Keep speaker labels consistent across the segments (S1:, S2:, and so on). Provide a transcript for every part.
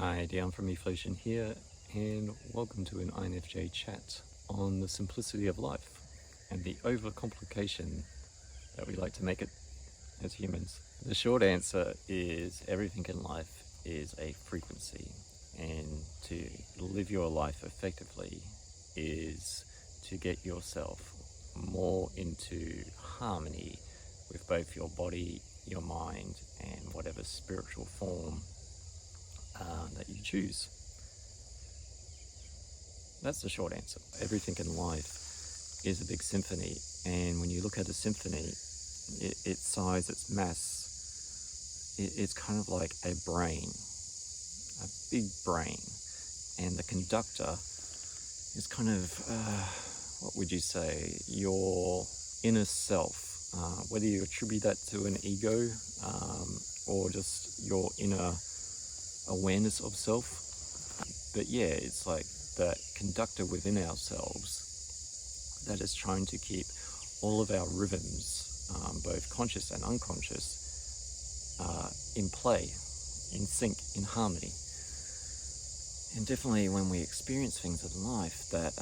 S1: Hi, Dan from Eflowtion here, and welcome to an INFJ chat on the simplicity of life and the overcomplication that we like to make it as humans. The short answer is everything in life is a frequency, and to live your life effectively is to get yourself more into harmony with both your body, your mind, and whatever spiritual form that you choose. That's the short answer. Everything in life is a big symphony, and when you look at a symphony, its size, its mass, it's kind of like a brain, a big brain, and the conductor is kind of, what would you say, your inner self, whether you attribute that to an ego or just your inner awareness of self. But yeah, it's like that conductor within ourselves that is trying to keep all of our rhythms, both conscious and unconscious, in play, in sync, in harmony. And definitely when we experience things in life that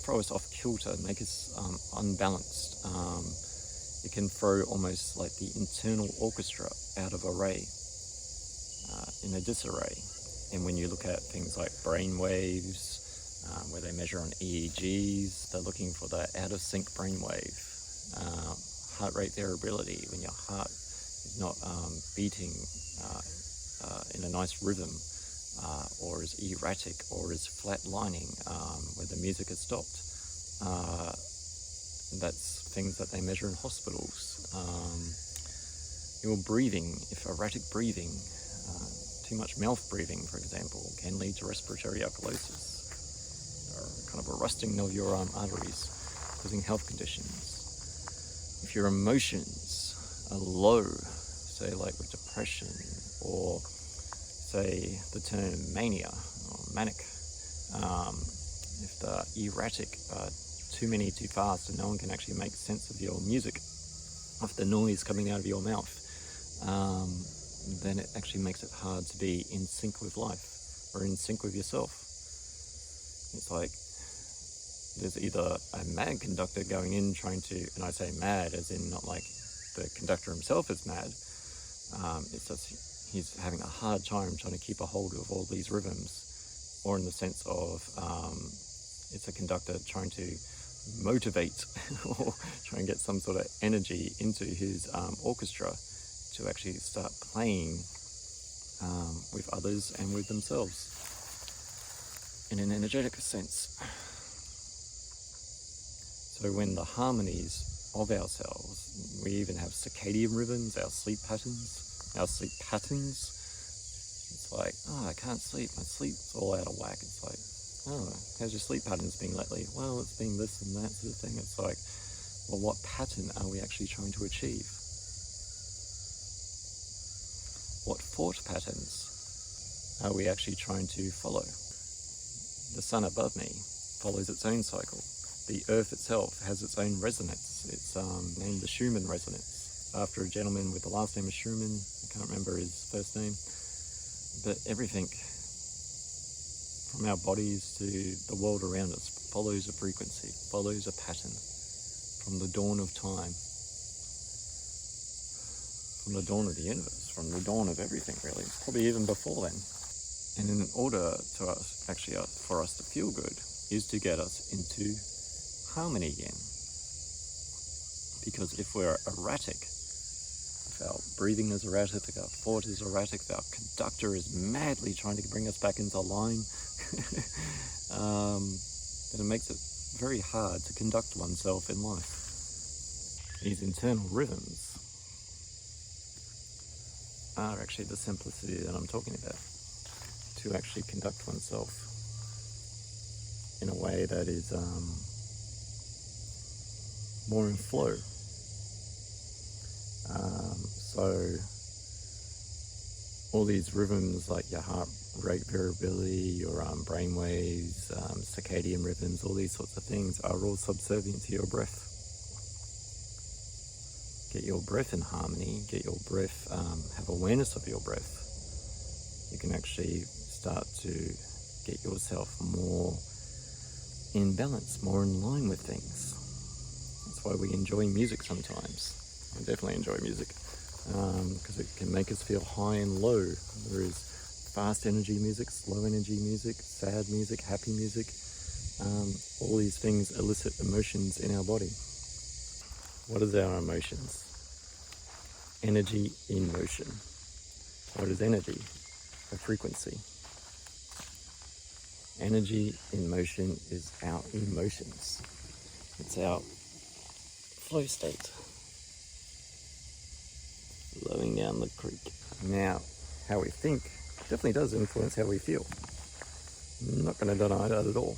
S1: throw us off kilter, make us unbalanced, it can throw almost like the internal orchestra out of array, in a disarray. And when you look at things like brain waves, where they measure on EEGs, they're looking for that out of sync brain wave. Heart rate variability, when your heart is not beating in a nice rhythm, or is erratic, or is flatlining, where the music has stopped. That's things that they measure in hospitals. Your breathing, if erratic breathing, too much mouth breathing, for example, can lead to respiratory alkalosis, or kind of a rusting of your arteries, causing health conditions. If your emotions are low, say like with depression, or say the term mania or manic, if the erratic are too many too fast and no one can actually make sense of your music, of the noise coming out of your mouth, then it actually makes it hard to be in sync with life or in sync with yourself. It's like there's either a mad conductor going in trying to, and I say mad as in not like the conductor himself is mad, it's just he's having a hard time trying to keep a hold of all these rhythms, or in the sense of it's a conductor trying to motivate or try and get some sort of energy into his orchestra to actually start playing with others and with themselves in an energetic sense. So when the harmonies of ourselves, we even have circadian rhythms, our sleep patterns, it's like, oh, I can't sleep, my sleep's all out of whack. It's like, oh, how's your sleep patterns been lately? Well, it's been this and that sort of thing. It's like, well, what pattern are we actually trying to achieve? What thought patterns are we actually trying to follow? The sun above me follows its own cycle. The earth itself has its own resonance. It's named the Schumann resonance, after a gentleman with the last name of Schumann. I can't remember his first name. But everything from our bodies to the world around us follows a frequency, follows a pattern from the dawn of time, from the dawn of the universe, from the dawn of everything really, probably even before then. And in order to for us to feel good is to get us into harmony again. Because if we're erratic, if our breathing is erratic, if our thought is erratic, if our conductor is madly trying to bring us back into line, then it makes it very hard to conduct oneself in life. These internal rhythms are actually the simplicity that I'm talking about, to actually conduct oneself in a way that is more in flow. So all these rhythms like your heart rate variability, your brain waves, circadian rhythms, all these sorts of things are all subservient to your breath. Get your breath in harmony, get your breath, have awareness of your breath, you can actually start to get yourself more in balance, more in line with things. That's why we enjoy music sometimes. I definitely enjoy music because it can make us feel high and low. There is fast energy music, slow energy music, sad music, happy music. All these things elicit emotions in our body. What is our emotions? Energy in motion. What is energy? A frequency. Energy in motion is our emotions. It's our flow state. Flowing down the creek. Now, how we think definitely does influence how we feel. I'm not going to deny that at all.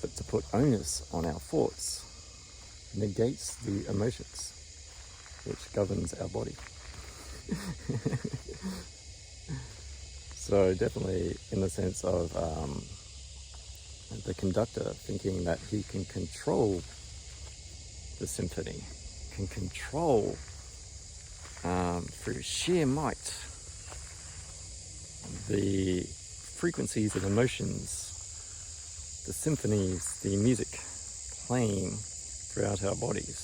S1: But to put onus on our thoughts negates the emotions, which governs our body. So definitely in the sense of the conductor thinking that he can control the symphony, can control through sheer might the frequencies and emotions, the symphonies, the music playing throughout our bodies,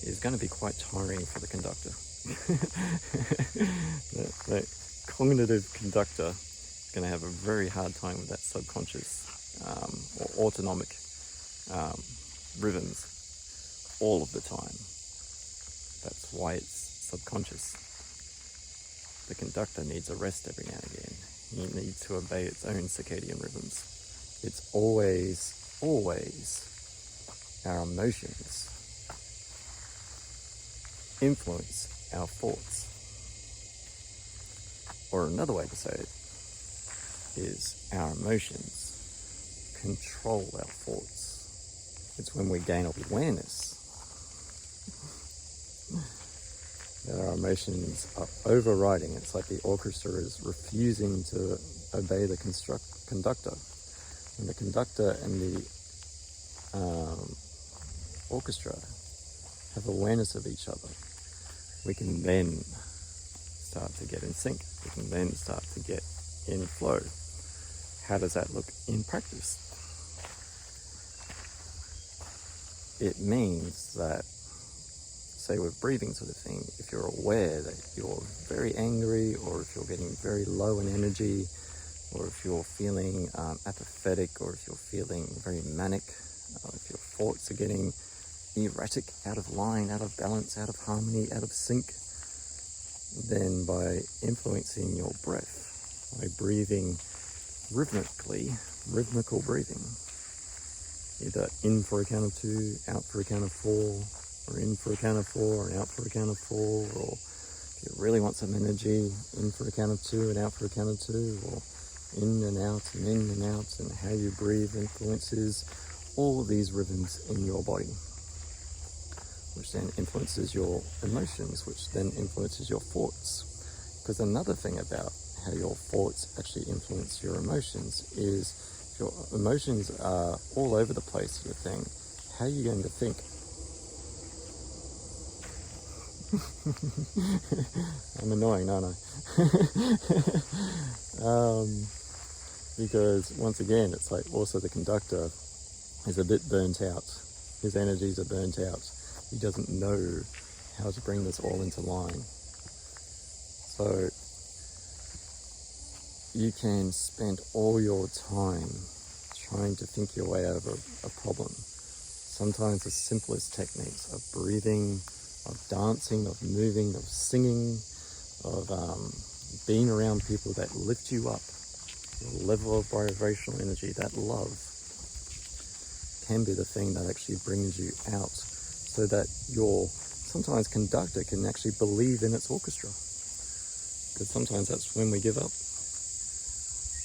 S1: is going to be quite tiring for the conductor. the cognitive conductor is going to have a very hard time with that subconscious or autonomic rhythms all of the time. That's why it's subconscious. The conductor needs a rest every now and again. He needs to obey its own circadian rhythms. It's always our emotions influence our thoughts. Or another way to say it is our emotions control our thoughts. It's when we gain awareness that our emotions are overriding. It's like the orchestra is refusing to obey the conductor. When the conductor and the orchestra have awareness of each other, we can then start to get in sync. We can then start to get in flow. How does that look in practice? It means that, say with breathing sort of thing, if you're aware that you're very angry, or if you're getting very low in energy, or if you're feeling apathetic, or if you're feeling very manic, if your thoughts are getting erratic, out of line, out of balance, out of harmony, out of sync, then by influencing your breath, by breathing rhythmical breathing, either in for a count of 2, out for a count of 4, or in for a count of 4 and out for a count of 4, or if you really want some energy, in for a count of 2 and out for a count of 2, or in and out, and how you breathe influences all of these rhythms in your body, which then influences your emotions, which then influences your thoughts. Because another thing about how your thoughts actually influence your emotions is if your emotions are all over the place sort of thing, how are you going to think? I'm annoying, aren't I? Because once again, it's like also the conductor is a bit burnt out. His energies are burnt out. He doesn't know how to bring this all into line. So you can spend all your time trying to think your way out of a problem. Sometimes the simplest techniques of breathing, of dancing, of moving, of singing, of being around people that lift you up, your level of vibrational energy, that love, can be the thing that actually brings you out, so that your sometimes conductor can actually believe in its orchestra. Because sometimes that's when we give up.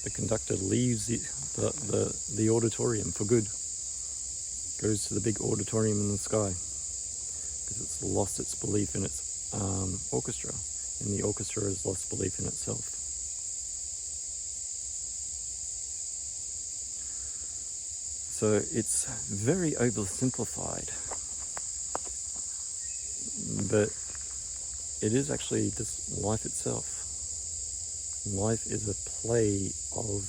S1: The conductor leaves the auditorium for good, goes to the big auditorium in the sky, because it's lost its belief in its orchestra, and the orchestra has lost belief in itself. So it's very oversimplified, but it is actually just life itself. Life is a play of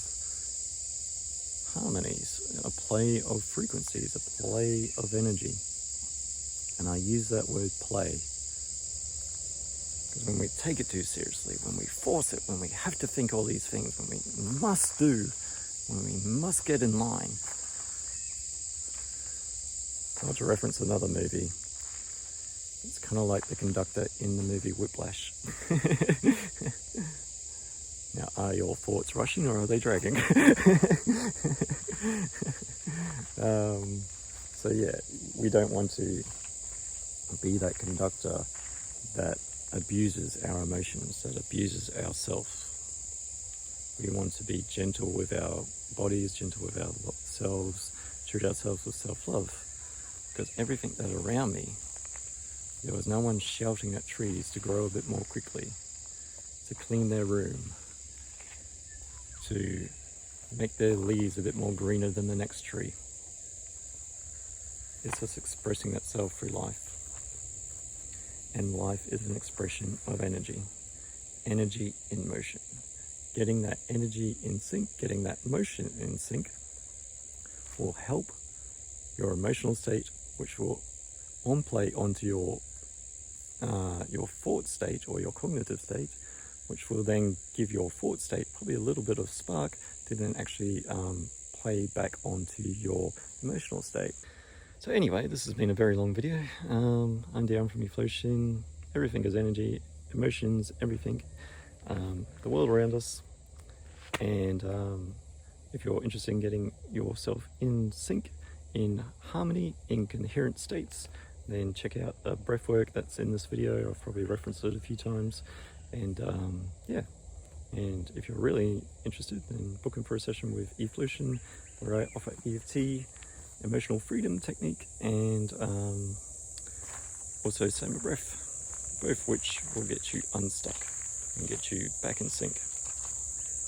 S1: harmonies, a play of frequencies, a play of energy. And I use that word play because when we take it too seriously, when we force it, when we have to think all these things, when we must do, when we must get in line. Not to reference another movie, it's kind of like the conductor in the movie Whiplash. Now, are your thoughts rushing or are they dragging? So yeah, we don't want to be that conductor that abuses our emotions, that abuses ourselves. We want to be gentle with our bodies, gentle with ourselves, treat ourselves with self-love. Because everything that's around me, there was no one shouting at trees to grow a bit more quickly, to clean their room, to make their leaves a bit more greener than the next tree. It's just expressing itself through life. And life is an expression of energy. Energy in motion. Getting that energy in sync, getting that motion in sync will help your emotional state, which will play onto your thought state or your cognitive state, which will then give your thought state probably a little bit of spark to then actually play back onto your emotional state. So anyway, this has been a very long video. I'm Darren from Eflowtion. Everything is energy, emotions, everything. The world around us. And if you're interested in getting yourself in sync, in harmony, in coherent states, then check out the breathwork that's in this video. I've probably referenced it a few times. And yeah, and if you're really interested, then book in for a session with Eflowtion, where I offer EFT, emotional freedom technique, and also same breath, both which will get you unstuck and get you back in sync.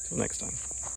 S1: Till next time.